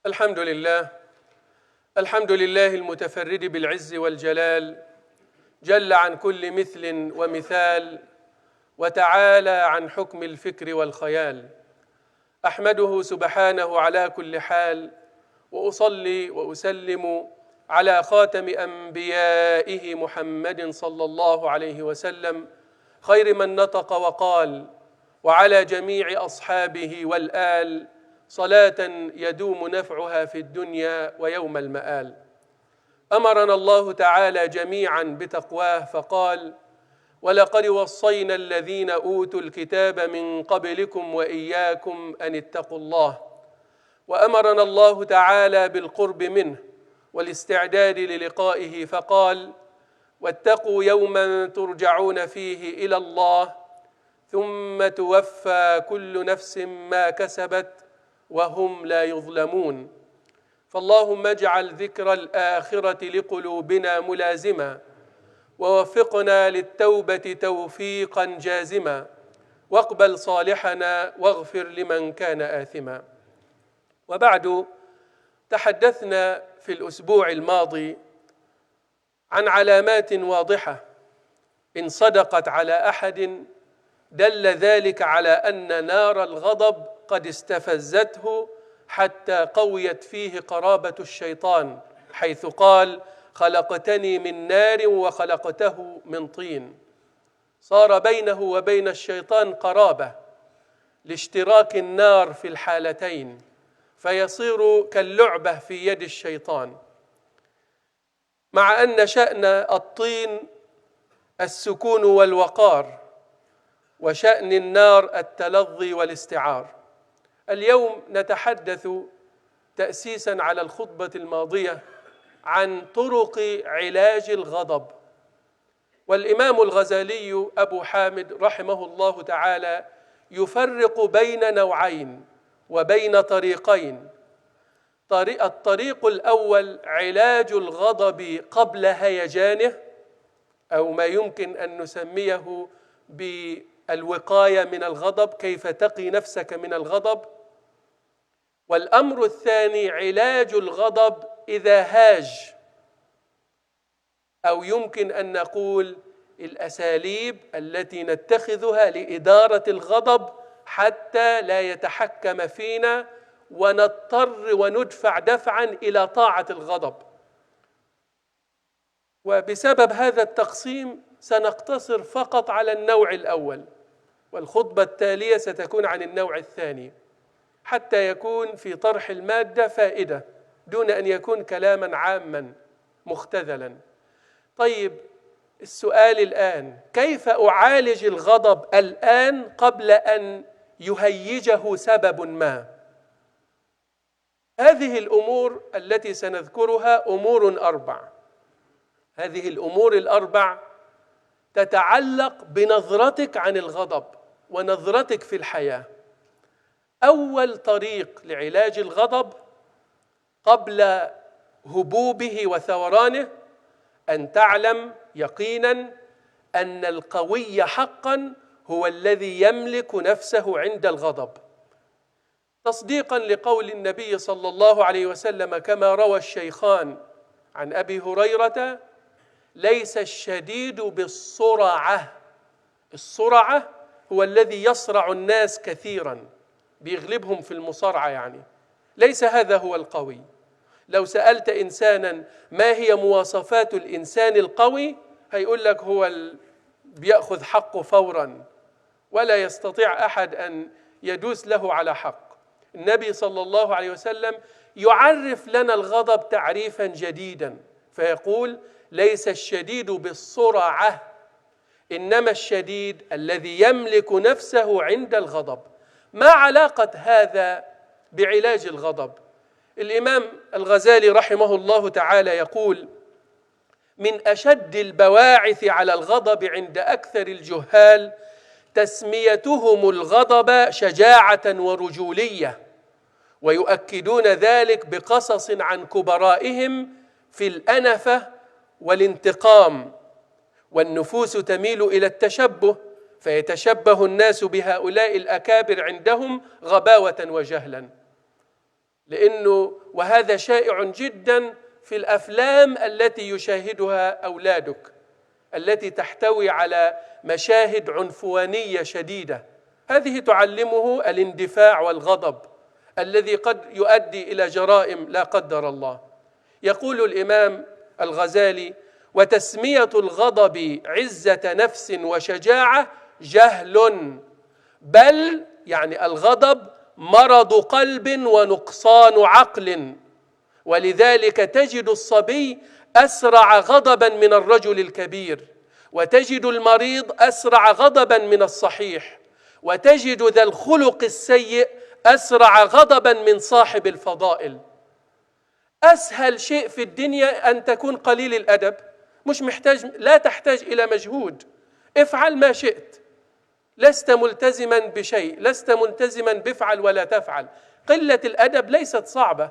الحمد لله المتفرد بالعز والجلال، جل عن كل مثل ومثال، وتعالى عن حكم الفكر والخيال. أحمده سبحانه على كل حال، وأصلي وأسلم على خاتم أنبيائه محمد صلى الله عليه وسلم، خير من نطق وقال، وعلى جميع أصحابه والآل، صلاة يدوم نفعها في الدنيا ويوم المآل. أمرنا الله تعالى جميعا بتقواه فقال: ولقد وصينا الذين أوتوا الكتاب من قبلكم وإياكم أن اتقوا الله. وأمرنا الله تعالى بالقرب منه والاستعداد للقائه فقال: واتقوا يوما ترجعون فيه إلى الله ثم توفى كل نفس ما كسبت وهم لا يظلمون. فاللهم اجعل ذكر الآخرة لقلوبنا ملازما، ووفقنا للتوبة توفيقا جازما، واقبل صالحنا واغفر لمن كان آثما. وبعد، تحدثنا في الأسبوع الماضي عن علامات واضحة إن صدقت على أحد دل ذلك على أن نار الغضب قد استفزته حتى قويت فيه قرابة الشيطان، حيث قال: خلقتني من نار وخلقته من طين. صار بينه وبين الشيطان قرابة لاشتراك النار في الحالتين، فيصير كاللعبة في يد الشيطان، مع أن شأن الطين السكون والوقار، وشأن النار التلظي والاستعار. اليوم نتحدث تأسيساً على الخطبة الماضية عن طرق علاج الغضب. والإمام الغزالي أبو حامد رحمه الله تعالى يفرق بين نوعين وبين طريقين. الطريق الأول علاج الغضب قبل هيجانه، أو ما يمكن أن نسميه بالوقاية من الغضب، كيف تقي نفسك من الغضب. والأمر الثاني علاج الغضب إذا هاج، أو يمكن أن نقول الأساليب التي نتخذها لإدارة الغضب حتى لا يتحكم فينا ونضطر وندفع دفعا إلى طاعة الغضب. وبسبب هذا التقسيم سنقتصر فقط على النوع الأول، والخطبة التالية ستكون عن النوع الثاني، حتى يكون في طرح المادة فائدة دون أن يكون كلاما عاما مختزلا. طيب، السؤال الآن: كيف أعالج الغضب الآن قبل أن يهيجه سبب ما؟ هذه الأمور التي سنذكرها أمور أربع. هذه الأمور الأربع تتعلق بنظرتك عن الغضب ونظرتك في الحياة. أول طريق لعلاج الغضب قبل هبوبه وثورانه أن تعلم يقينا أن القوي حقا هو الذي يملك نفسه عند الغضب، تصديقا لقول النبي صلى الله عليه وسلم كما روى الشيخان عن أبي هريرة: ليس الشديد بالصرعة. الصرعة هو الذي يصرع الناس كثيرا، بيغلبهم في المصارعة يعني. ليس هذا هو القوي. لو سألت إنسانا ما هي مواصفات الإنسان القوي، هيقول لك هو بيأخذ حقه فورا، ولا يستطيع أحد أن يدوس له على حق. النبي صلى الله عليه وسلم يعرف لنا الغضب تعريفا جديدا، فيقول: ليس الشديد بالصرعة، إنما الشديد الذي يملك نفسه عند الغضب. ما علاقة هذا بعلاج الغضب؟ الإمام الغزالي رحمه الله تعالى يقول: من أشد البواعث على الغضب عند أكثر الجهال تسميتهم الغضب شجاعة ورجولية، ويؤكدون ذلك بقصص عن كبرائهم في الأنفة والانتقام. والنفوس تميل إلى التشبه، فيتشبه الناس بهؤلاء الأكابر عندهم غباوة وجهلا، لأنه وهذا شائع جدا في الأفلام التي يشاهدها أولادك، التي تحتوي على مشاهد عنفوانية شديدة، هذه تعلمه الاندفاع والغضب الذي قد يؤدي إلى جرائم لا قدر الله. يقول الإمام الغزالي: وتسمية الغضب عزة نفس وشجاعة جهل، بل يعني الغضب مرض قلب ونقصان عقل، ولذلك تجد الصبي أسرع غضبا من الرجل الكبير، وتجد المريض أسرع غضبا من الصحيح، وتجد ذا الخلق السيء أسرع غضبا من صاحب الفضائل. أسهل شيء في الدنيا أن تكون قليل الأدب، مش محتاج، لا تحتاج إلى مجهود، افعل ما شئت، لست ملتزما بشيء، لست ملتزما بفعل ولا تفعل. قلة الأدب ليست صعبة،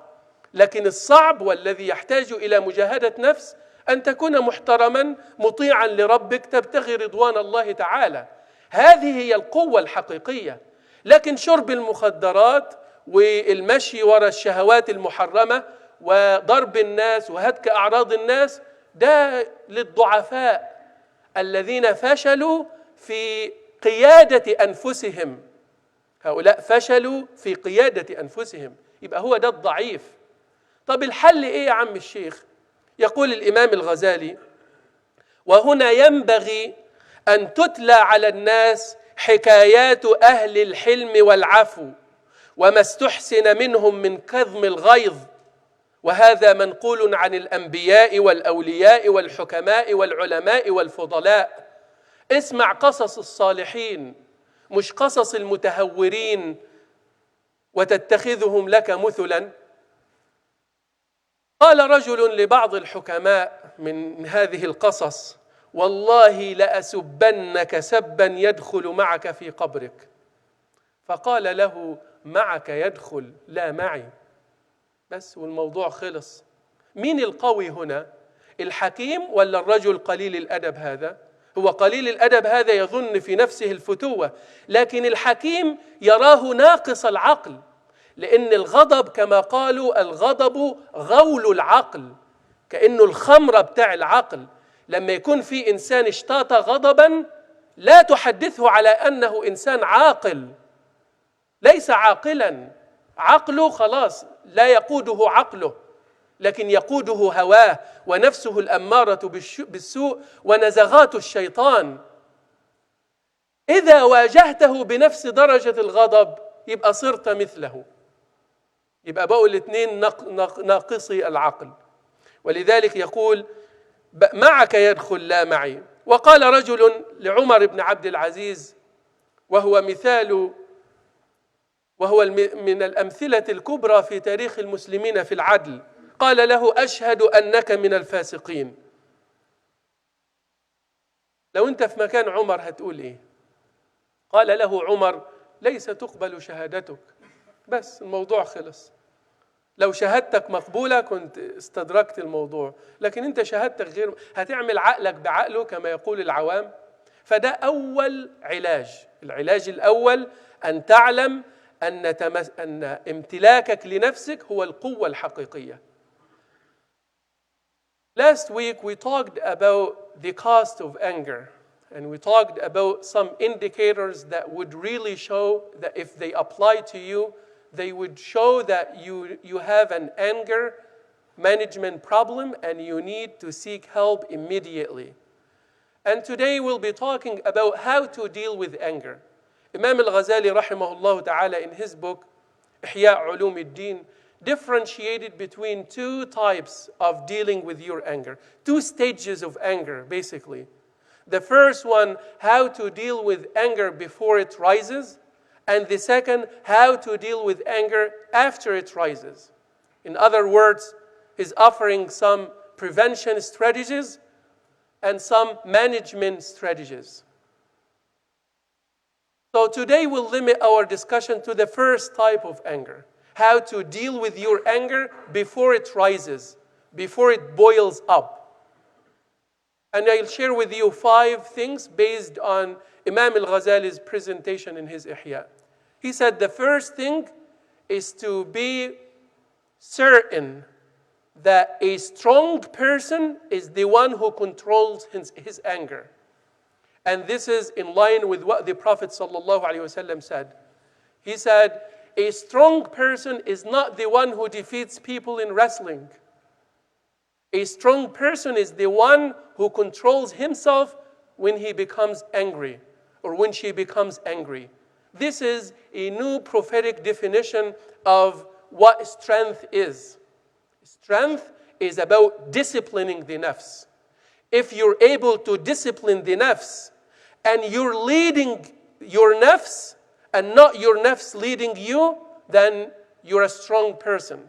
لكن الصعب والذي يحتاج إلى مجاهدة نفس أن تكون محترما مطيعا لربك، تبتغي رضوان الله تعالى. هذه هي القوة الحقيقية. لكن شرب المخدرات والمشي وراء الشهوات المحرمة وضرب الناس وهتك أعراض الناس ده للضعفاء الذين فشلوا في قيادة أنفسهم. هؤلاء فشلوا في قيادة أنفسهم، يبقى هو ده الضعيف. طب الحل إيه يا عم الشيخ؟ يقول الإمام الغزالي: وهنا ينبغي أن تتلى على الناس حكايات أهل الحلم والعفو وما استحسن منهم من كظم الغيظ، وهذا منقول عن الأنبياء والأولياء والحكماء والعلماء والفضلاء. اسمع قصص الصالحين، مش قصص المتهورين وتتخذهم لك مثلا. قال رجل لبعض الحكماء من هذه القصص: والله لأسبنك سبا يدخل معك في قبرك. فقال له: معك يدخل لا معي. بس والموضوع خلص. مين القوي هنا؟ الحكيم ولا الرجل قليل الأدب هذا؟ هو قليل الأدب هذا يظن في نفسه الفتوة، لكن الحكيم يراه ناقص العقل، لأن الغضب كما قالوا الغضب غول العقل، كأنه الخمرة بتاع العقل. لما يكون في إنسان اشتاط غضبا لا تحدثه على أنه إنسان عاقل، ليس عاقلا، عقله خلاص لا يقوده عقله، لكن يقوده هواه ونفسه الأمارة بالسوء ونزغات الشيطان. إذا واجهته بنفس درجة الغضب يبقى صرت مثله، يبقى بقوا الاثنين ناقصي العقل. ولذلك يقول: معك يدخل لا معي. وقال رجل لعمر بن عبد العزيز، وهو من الأمثلة الكبرى في تاريخ المسلمين في العدل، قال له: أشهد أنك من الفاسقين. لو أنت في مكان عمر هتقول إيه؟ قال له عمر: ليس تقبل شهادتك. بس الموضوع خلص. لو شهادتك مقبولة كنت استدركت الموضوع، لكن أنت شهادتك غير، هتعمل عقلك بعقله كما يقول العوام. فده أول علاج. العلاج الأول أن تعلم أن امتلاكك لنفسك هو القوة الحقيقية. Last week we talked about the cost of anger, and we talked about some indicators that would really show that if they apply to you, they would show that you have an anger management problem and you need to seek help immediately. And today we'll be talking about how to deal with anger. Imam al-Ghazali rahimahullah ta'ala in his book Ihya Ulum al-Din differentiated between two types of dealing with your anger, two stages of anger basically. The first one, how to deal with anger before it rises, and the second, how to deal with anger after it rises. In other words, he's offering some prevention strategies and some management strategies. So today we'll limit our discussion to the first type of anger, how to deal with your anger before it rises, before it boils up. And I'll share with you 5 things based on Imam al-Ghazali's presentation in his Ihya. He said the first thing is to be certain that a strong person is the one who controls his anger. And this is in line with what the Prophet ﷺ said. He said, a strong person is not the one who defeats people in wrestling. A strong person is the one who controls himself when he becomes angry or when she becomes angry. This is a new prophetic definition of what strength is. Strength is about disciplining the nafs. If you're able to discipline the nafs and you're leading your nafs and not your nafs leading you, then you're a strong person.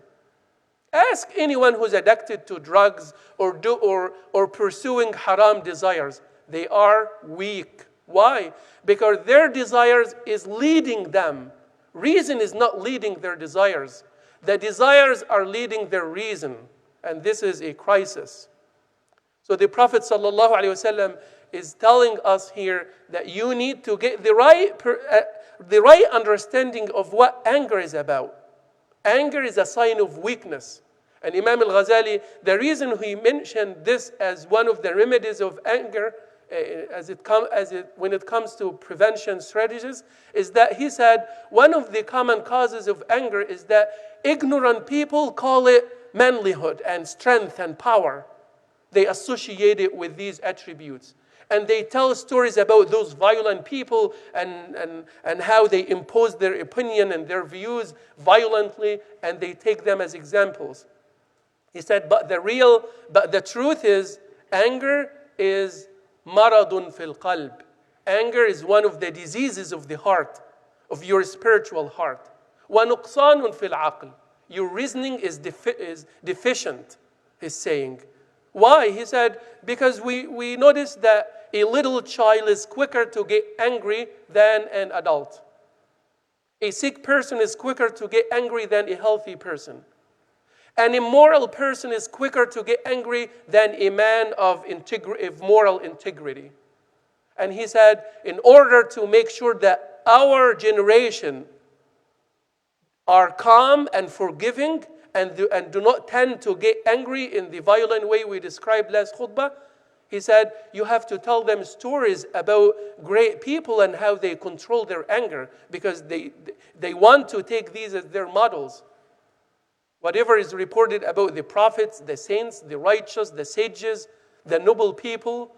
Ask anyone who's addicted to drugs or pursuing haram desires. They are weak. Why? Because their desires is leading them. Reason is not leading their desires. The desires are leading their reason. And this is a crisis. So the Prophet ﷺ is telling us here that you need to get the right understanding of what anger is about. Anger is a sign of weakness. And Imam al-Ghazali, the reason he mentioned this as one of the remedies of anger, when it comes to prevention strategies, is that he said one of the common causes of anger is that ignorant people call it manlyhood and strength and power. They associate it with these attributes. And they tell stories about those violent people and how they impose their opinion and their views violently, and they take them as examples. He said, but the truth is, anger is maradun fil qalb. Anger is one of the diseases of the heart, of your spiritual heart. Wa nuqsanun fil aql. Your reasoning is deficient, he's saying. Why? He said, because we notice that a little child is quicker to get angry than an adult. A sick person is quicker to get angry than a healthy person. An immoral person is quicker to get angry than a man of moral integrity. And he said, in order to make sure that our generation are calm and forgiving and do not tend to get angry in the violent way we described last khutbah, he said, you have to tell them stories about great people and how they control their anger, because they want to take these as their models. Whatever is reported about the prophets, the saints, the righteous, the sages, the noble people,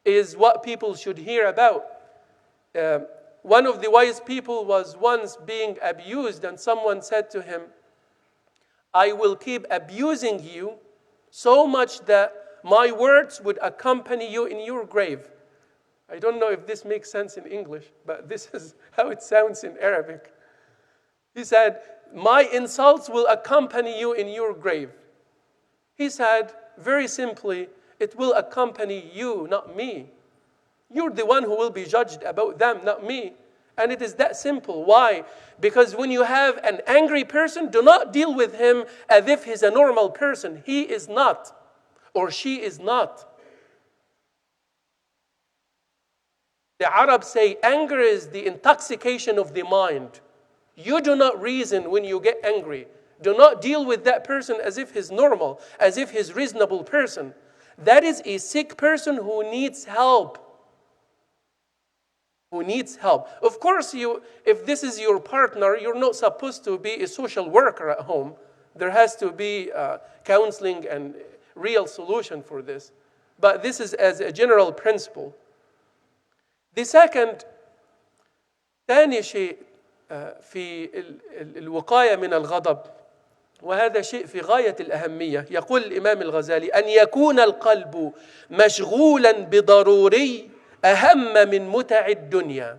is what people should hear about. One of the wise people was once being abused, and someone said to him, I will keep abusing you so much that my words would accompany you in your grave. I don't know if this makes sense in English, but this is how it sounds in Arabic. He said, my insults will accompany you in your grave. He said, very simply, it will accompany you, not me. You're the one who will be judged about them, not me. And it is that simple. Why? Because when you have an angry person, do not deal with him as if he's a normal person. He is not, or she is not. The Arabs say anger is the intoxication of the mind. You do not reason when you get angry. Do not deal with that person as if he's normal, as if he's a reasonable person. That is a sick person who needs help. Who needs help. Of course, if this is your partner, you're not supposed to be a social worker at home. There has to be counseling and real solution for this. But this is as a general principle. The second, ثاني شيء في الوقاية من الغضب، وهذا شيء في غاية الأهمية. يقول الإمام الغزالي أن يكون القلب مشغولا بضروري أهم من متع الدنيا.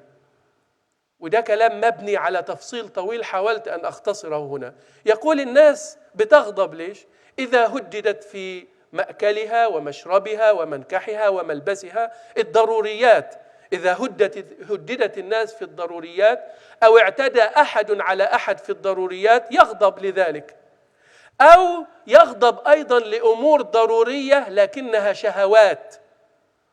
وده كلام مبني على تفصيل طويل حاولت أن أختصره هنا. يقول الناس بتغضب ليش؟ إذا هددت في مأكلها ومشربها ومنكحها وملبسها الضروريات. إذا هددت الناس في الضروريات أو اعتدى أحد على أحد في الضروريات يغضب لذلك، أو يغضب أيضا لأمور ضرورية لكنها شهوات،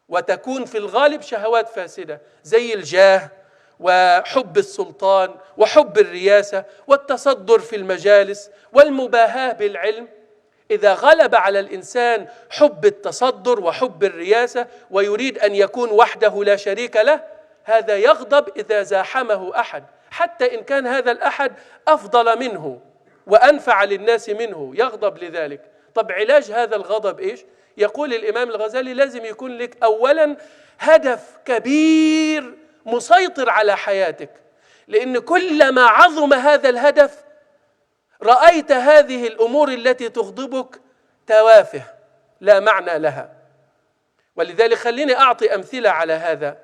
وتكون في الغالب شهوات فاسدة زي الجاه وحب السلطان وحب الرياسة والتصدر في المجالس والمباهاة بالعلم، إذا غلب على الإنسان حب التصدر وحب الرياسة ويريد أن يكون وحده لا شريك له، هذا يغضب إذا زاحمه أحد، حتى إن كان هذا الأحد أفضل منه وأنفع للناس منه يغضب لذلك. طب علاج هذا الغضب إيش؟ يقول الإمام الغزالي لازم يكون لك أولا هدف كبير مسيطر على حياتك، لأن كلما عظم هذا الهدف رأيت هذه الأمور التي تغضبك توافه لا معنى لها. ولذلك خليني أعطي أمثلة على هذا.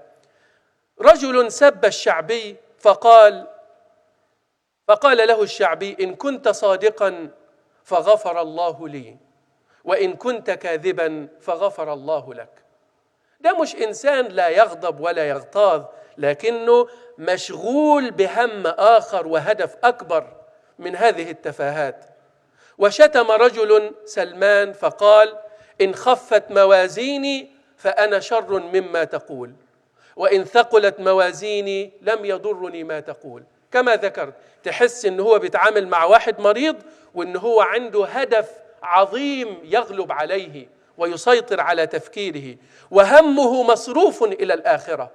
رجل سب الشعبي فقال له الشعبي: إن كنت صادقا فغفر الله لي، وإن كنت كاذبا فغفر الله لك. ده مش إنسان لا يغضب ولا يغتاظ، لكنه مشغول بهم آخر وهدف أكبر من هذه التفاهات. وشتم رجل سلمان فقال: إن خفت موازيني فأنا شر مما تقول، وإن ثقلت موازيني لم يضرني ما تقول. كما ذكرت، تحس إن هو بيتعامل مع واحد مريض وإن هو عنده هدف عظيم يغلب عليه ويسيطر على تفكيره، وهمه مصروف إلى الآخرة.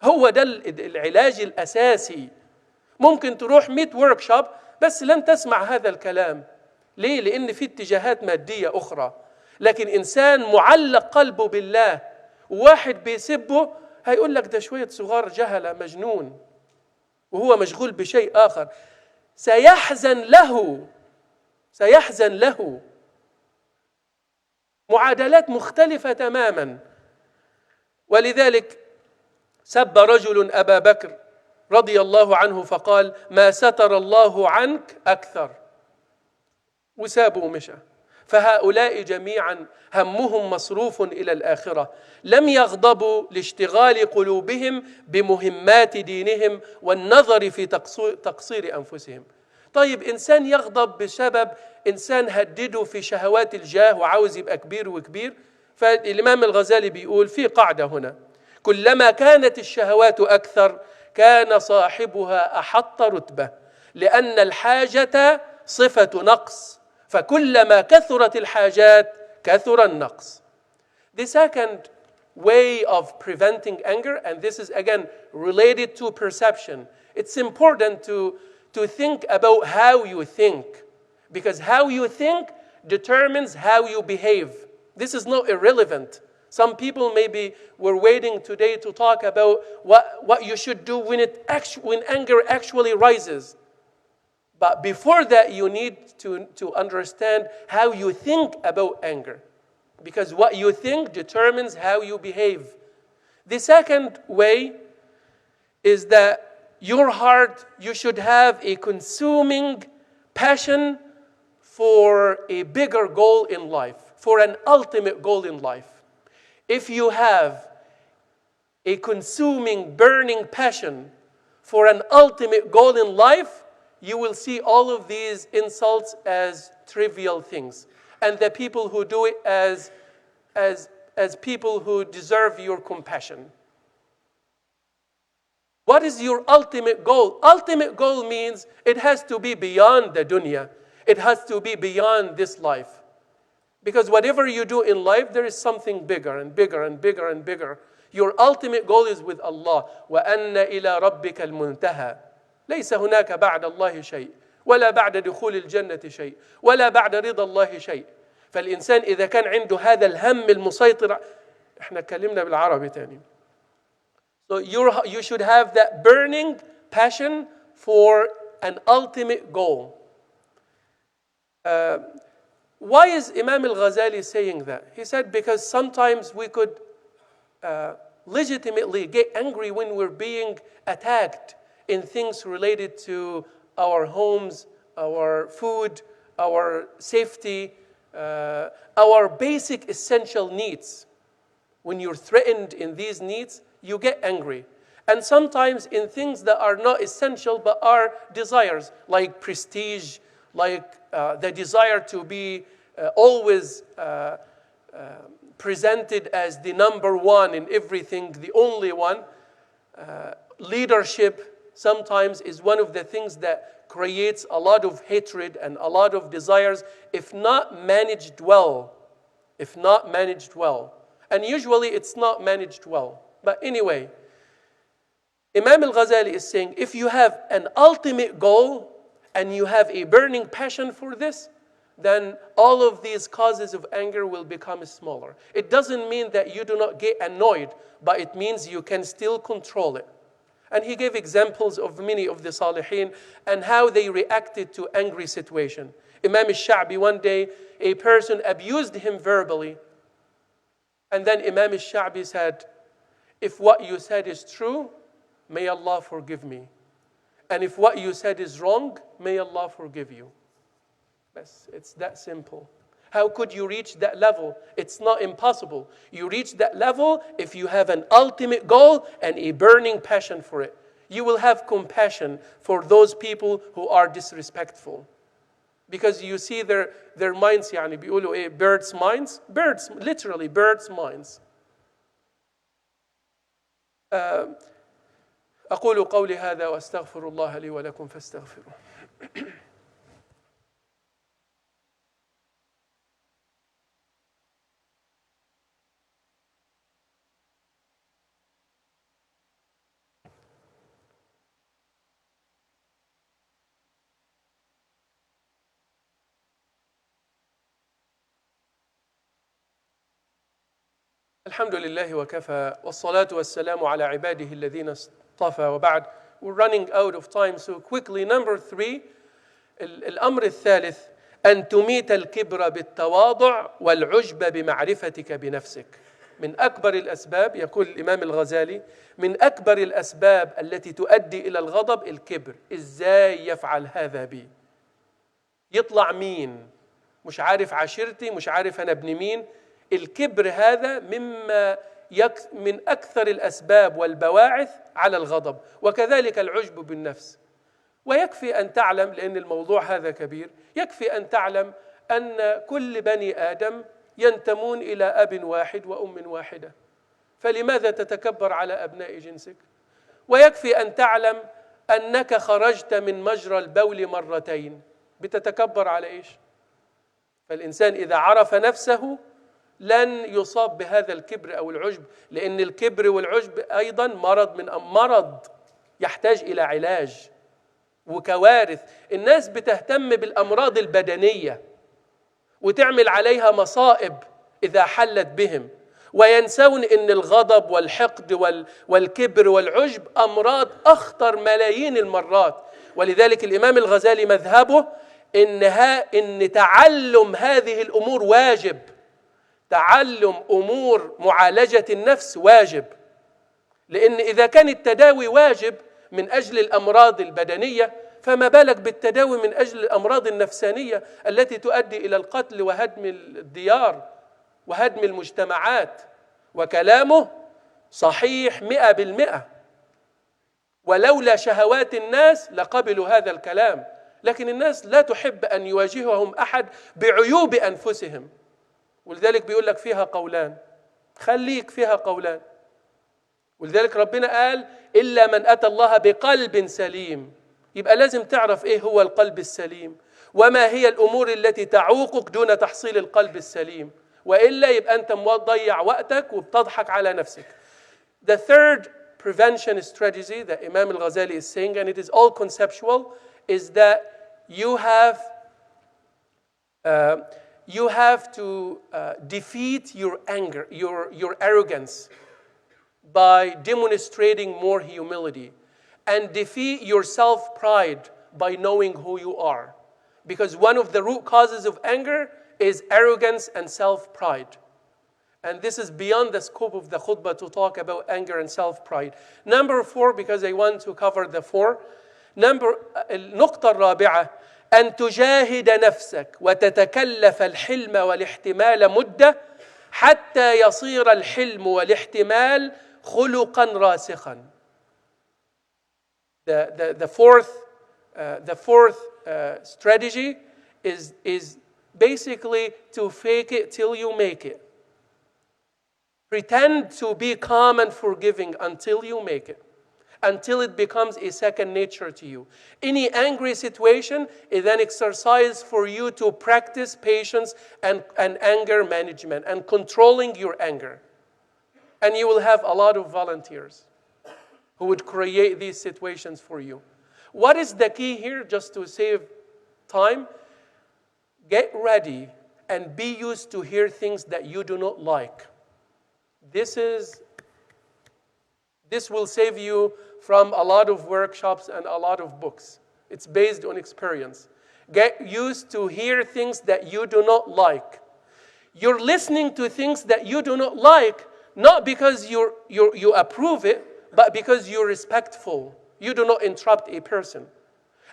هو ده العلاج الأساسي. ممكن تروح 100 وركشوب بس لن تسمع هذا الكلام. ليه؟ لأن في اتجاهات مادية أخرى. لكن إنسان معلق قلبه بالله وواحد بيسبه هيقول لك ده شوية صغار جهلة مجنون، وهو مشغول بشيء آخر. سيحزن له معادلات مختلفة تماما. ولذلك سب رجل أبا بكر رضي الله عنه فقال: ما ستر الله عنك أكثر، وسابه ومشى. فهؤلاء جميعا همهم مصروف إلى الآخرة، لم يغضبوا لاشتغال قلوبهم بمهمات دينهم والنظر في تقصير أنفسهم. طيب إنسان يغضب بسبب إنسان هدده في شهوات الجاه وعاوز يبقى كبير وكبير، فالإمام الغزالي بيقول في قاعدة هنا: كلما كانت الشهوات أكثر كان صاحبها أحط رتبة، لأن الحاجة صفة نقص، فكلما كثرت الحاجات كثر النقص. The second way of preventing anger, and this is again related to perception, it's important to think about how you think, because how you think determines how you behave. This is not irrelevant. Some people maybe were waiting today to talk about what you should do when anger actually rises. But before that, you need to understand how you think about anger, because what you think determines how you behave. The second way is that your heart, you should have a consuming passion for a bigger goal in life, for an ultimate goal in life. If you have a consuming, burning passion for an ultimate goal in life, you will see all of these insults as trivial things, and the people who do it as people who deserve your compassion. What is your ultimate goal? Ultimate goal means it has to be beyond the dunya. It has to be beyond this life. Because whatever you do in life, there is something bigger and bigger and bigger and bigger. Your ultimate goal is with Allah. وَأَنَّ إِلَى رَبِّكَ الْمُنْتَهَى. ليس هناك بعد الله شيء، ولا بعد دخول الجنة شيء، ولا بعد رضا الله شيء. فالإنسان إذا كان عنده هذا الهم المسيطر، احنا اتكلمنا بالعربي تاني. So you should have that burning passion for an ultimate goal. Why is Imam al-Ghazali saying that? He said because sometimes we could legitimately get angry when we're being attacked in things related to our homes, our food, our safety, our basic essential needs. When you're threatened in these needs, you get angry. And sometimes in things that are not essential but are desires, like prestige, like the desire to be always presented as the number one in everything, the only one. leadership sometimes is one of the things that creates a lot of hatred and a lot of desires if not managed well. If not managed well. And usually it's not managed well. But anyway, Imam al-Ghazali is saying, if you have an ultimate goal and you have a burning passion for this, then all of these causes of anger will become smaller. It doesn't mean that you do not get annoyed, but it means you can still control it. And he gave examples of many of the Salihin and how they reacted to angry situation. Imam al-Sha'bi, one day, a person abused him verbally. And then Imam al-Sha'bi said, if what you said is true, may Allah forgive me. And if what you said is wrong, may Allah forgive you. Yes, it's that simple. How could you reach that level? It's not impossible. You reach that level if you have an ultimate goal and a burning passion for it. You will have compassion for those people who are disrespectful. Because you see their minds, يعني بيقولوا إيه, birds' minds. Birds, literally birds' minds. أقول قولي هذا وأستغفر الله لي ولكم فاستغفروه. الحمد لله وكفى والصلاة والسلام على عباده الذين اصطفى وبعد. We're running out of time, so quickly. Number 3, الأمر الثالث أن تميت الكبر بالتواضع والعجب بمعرفتك بنفسك. من أكبر الأسباب، يقول الإمام الغزالي، من أكبر الأسباب التي تؤدي إلى الغضب الكبر. إزاي يفعل هذا بي؟ يطلع مين؟ مش عارف عشيرتي، مش عارف أنا ابن مين. الكبر هذا من أكثر الأسباب والبواعث على الغضب، وكذلك العجب بالنفس. ويكفي أن تعلم، لأن الموضوع هذا كبير، يكفي أن تعلم أن كل بني آدم ينتمون إلى أب واحد وأم واحدة، فلماذا تتكبر على أبناء جنسك؟ ويكفي أن تعلم أنك خرجت من مجرى البول مرتين، بتتكبر على إيش؟ فالإنسان إذا عرف نفسه لن يصاب بهذا الكبر أو العجب، لأن الكبر والعجب أيضا مرض يحتاج إلى علاج وكوارث. الناس بتهتم بالأمراض البدنية وتعمل عليها مصائب إذا حلت بهم، وينسون أن الغضب والحقد والكبر والعجب أمراض أخطر ملايين المرات. ولذلك الإمام الغزالي مذهبه إن تعلم هذه الأمور واجب. تعلم أمور معالجة النفس واجب، لأن إذا كان التداوي واجب من أجل الأمراض البدنية، فما بالك بالتداوي من أجل الأمراض النفسانية التي تؤدي إلى القتل وهدم الديار وهدم المجتمعات. وكلامه صحيح 100%، ولولا شهوات الناس لقبلوا هذا الكلام، لكن الناس لا تحب أن يواجههم أحد بعيوب أنفسهم، ولذلك بيقول لك فيها قولان، خليك فيها قولان. ولذلك ربنا قال إلا من أتى الله بقلب سليم. يبقى لازم تعرف إيه هو القلب السليم، وما هي الأمور التي تعوقك دون تحصيل القلب السليم، وإلا يبقى أنت مضيع وقتك وبتضحك على نفسك. The third prevention strategy that Imam al-Ghazali is saying, and it is all conceptual, is that you have to defeat your anger, your arrogance, by demonstrating more humility, and defeat your self-pride by knowing who you are. Because one of the root causes of anger is arrogance and self-pride. And this is beyond the scope of the khutbah to talk about anger and self-pride. Number 4, because I want to cover the 4. النقطة الرابعة أن تجاهد نفسك وتتكلف الحلم والاحتمال مدة حتى يصير الحلم والاحتمال خلقا راسخا. The fourth strategy is basically to fake it till you make it. Pretend to be calm and forgiving until you make it. until it becomes a second nature to you. Any angry situation is an exercise for you to practice patience and anger management and controlling your anger. And you will have a lot of volunteers who would create these situations for you. What is the key here, just to save time? Get ready and be used to hear things that you do not like. This will save you from a lot of workshops and a lot of books. It's based on experience. Get used to hear things that you do not like. You're listening to things that you do not like, not because you approve it, but because you're respectful. You do not interrupt a person.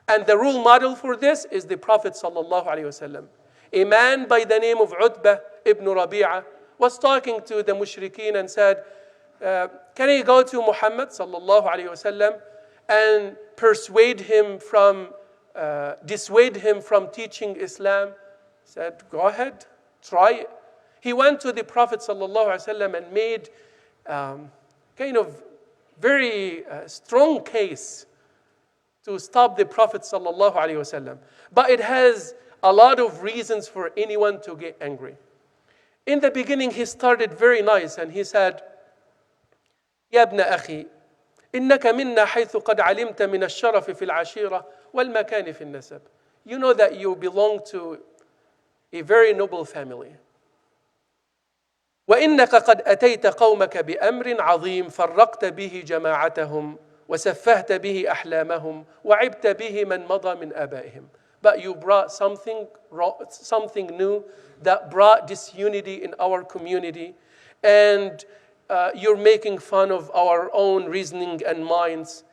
And the role model for this is the Prophet sallallahu alaihi wasallam. A man by the name of Utbah ibn Rabi'ah was talking to the mushrikeen and said, can I go to Muhammad sallallahu alaihi wasallam and dissuade him from teaching Islam? He said, go ahead, try it. He went to the Prophet sallallahu alaihi wasallam and made kind of very strong case to stop the Prophet sallallahu alaihi wasallam. But it has a lot of reasons for anyone to get angry. In the beginning, he started very nice and he said, يا ابن أخي إنك منا حيث قد علمت من الشرف في العشيرة والمكان في النسب. You know that you belong to a very noble family. وإنك قد أتيت قومك بأمر عظيم فرقت به جماعتهم وسفهت به أحلامهم وعبت به من مضى من آبائهم. But you brought something new that brought disunity in our community, and you're making fun of our own reasoning and minds,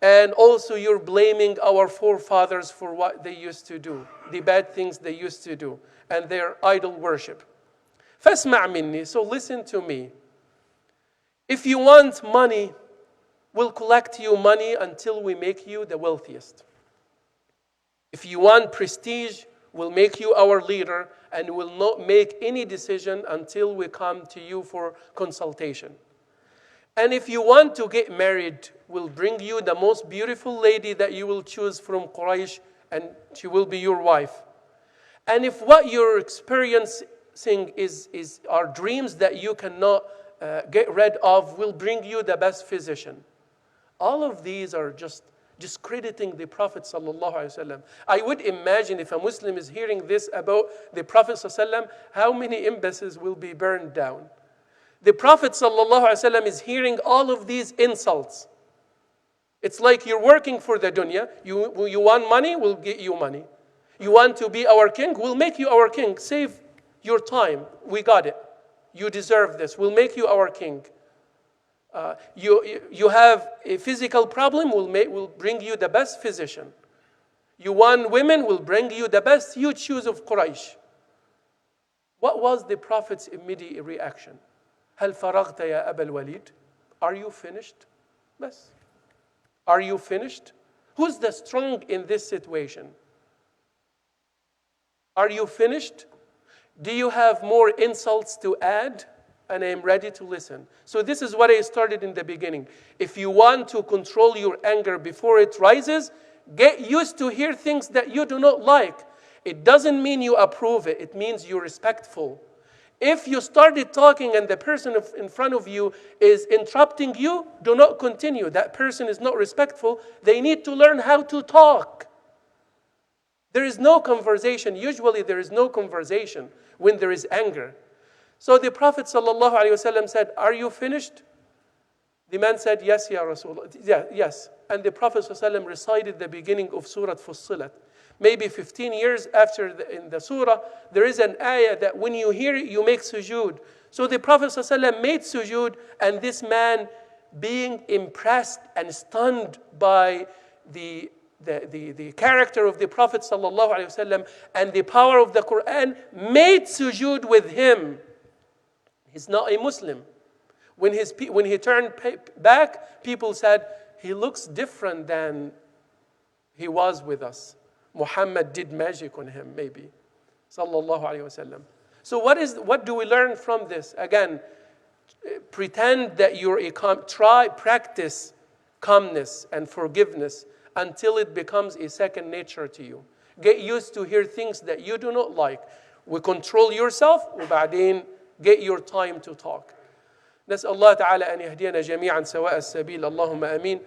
and also you're blaming our forefathers for what they used to do, the bad things they used to do, and their idol worship. فاسمع مني, so listen to me. If you want money, we'll collect you money until we make you the wealthiest. If you want prestige, we'll make you our leader and will not make any decision until we come to you for consultation. And if you want to get married, we'll bring you the most beautiful lady that you will choose from Quraysh, and she will be your wife. And if what you're experiencing is our dreams that you cannot get rid of, we'll bring you the best physician. All of these are just discrediting the Prophet sallallahu alaihi wasallam. I would imagine if a Muslim is hearing this about the Prophet sallallahu alaihi wasallam, how many embassies will be burned down? The Prophet sallallahu alaihi wasallam is hearing all of these insults. It's like you're working for the dunya. You want money, we'll get you money. You want to be our king, we'll make you our king. Save your time. We got it. You deserve this. We'll make you our king. You have a physical problem, we'll bring you the best physician. You want women, we'll bring you the best you choose of Quraysh. What was the Prophet's immediate reaction? هل فرغت يا أبا الوليد? Are you finished? Bas. Are you finished? Who's the strong in this situation? Are you finished? Do you have more insults to add? And I am ready to listen. So this is what I started in the beginning. If you want to control your anger before it rises, get used to hear things that you do not like. It doesn't mean you approve it. It means you're respectful. If you started talking and the person in front of you is interrupting you, do not continue. That person is not respectful. They need to learn how to talk. There is no conversation. Usually there is no conversation when there is anger. So the Prophet ﷺ said, are you finished? The man said, yes, Ya Rasulullah. Yeah, yes. And the Prophet ﷺ recited the beginning of Surah Fussilat. Maybe 15 years after in the surah, there is an ayah that when you hear it, you make sujood. So the Prophet ﷺ made sujood, and this man, being impressed and stunned by the character of the Prophet ﷺ and the power of the Quran, made sujood with him. He's not a Muslim. When he turned back, people said, he looks different than he was with us. Muhammad did magic on him, maybe. Sallallahu alayhi wasallam. So what do we learn from this? Again, pretend that you're practice calmness and forgiveness until it becomes a second nature to you. Get used to hear things that you do not like. وcontrol yourself وبعدين get your time to talk. نسأل الله تعالى أن يهدينا جميعا سواء السبيل. اللهم آمين.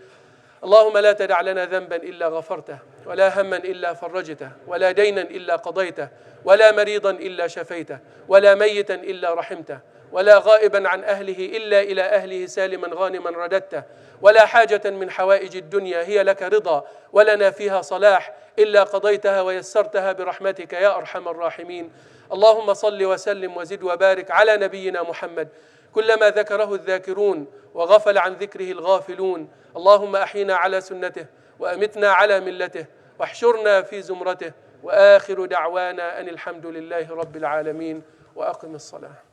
اللهم لا تدع لنا ذنبا إلا غفرته ولا هما إلا فرجته ولا دينا إلا قضيته ولا مريضا إلا شفيته ولا ميتا إلا رحمته ولا غائبا عن أهله إلا إلى أهله سالما غانما رددته ولا حاجة من حوائج الدنيا هي لك رضا ولنا فيها صلاح إلا قضيتها ويسرتها برحمتك يا أرحم الراحمين. اللهم صل وسلم وزد وبارك على نبينا محمد كلما ذكره الذاكرون وغفل عن ذكره الغافلون. اللهم أحينا على سنته وأمتنا على ملته واحشرنا في زمرته وآخر دعوانا أن الحمد لله رب العالمين وأقم الصلاة.